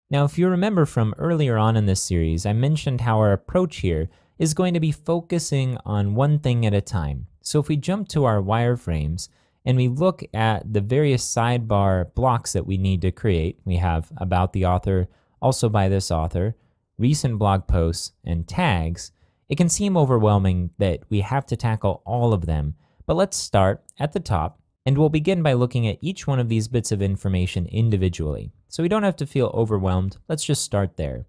Now, if you remember from earlier on in this series, I mentioned how our approach here is going to be focusing on one thing at a time. So if we jump to our wireframes and we look at the various sidebar blocks that we need to create, we have about the author, also by this author, recent blog posts, and tags, it can seem overwhelming that we have to tackle all of them. But let's start at the top, and we'll begin by looking at each one of these bits of information individually. So we don't have to feel overwhelmed. Let's just start there.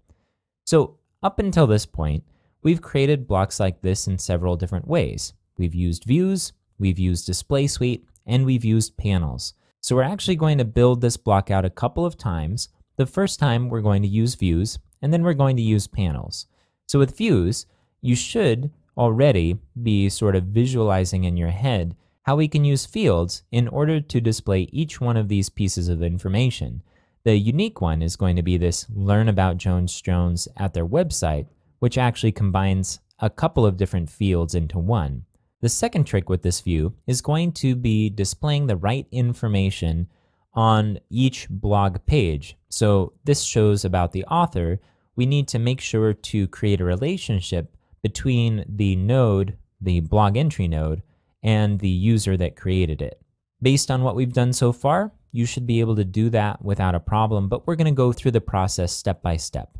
So up until this point, we've created blocks like this in several different ways. We've used views, we've used display suite, and we've used panels. So we're actually going to build this block out a couple of times. The first time we're going to use views, and then we're going to use panels. So with views, you should already be sort of visualizing in your head how we can use fields in order to display each one of these pieces of information. The unique one is going to be this Learn About Jones at their website, which actually combines a couple of different fields into one. The second trick with this view is going to be displaying the right information on each blog page. So this shows about the author. We need to make sure to create a relationship between the node, the blog entry node, and the user that created it. Based on what we've done so far, you should be able to do that without a problem, but we're going to go through the process step by step.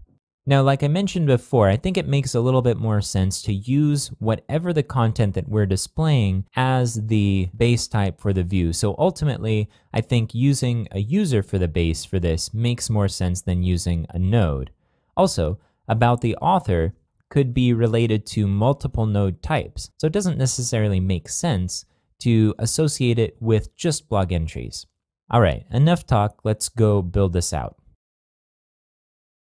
Now, like I mentioned before, I think it makes a little bit more sense to use whatever the content that we're displaying as the base type for the view. So ultimately, I think using a user for the base for this makes more sense than using a node. Also, about the author could be related to multiple node types, so it doesn't necessarily make sense to associate it with just blog entries. All right, enough talk, let's go build this out.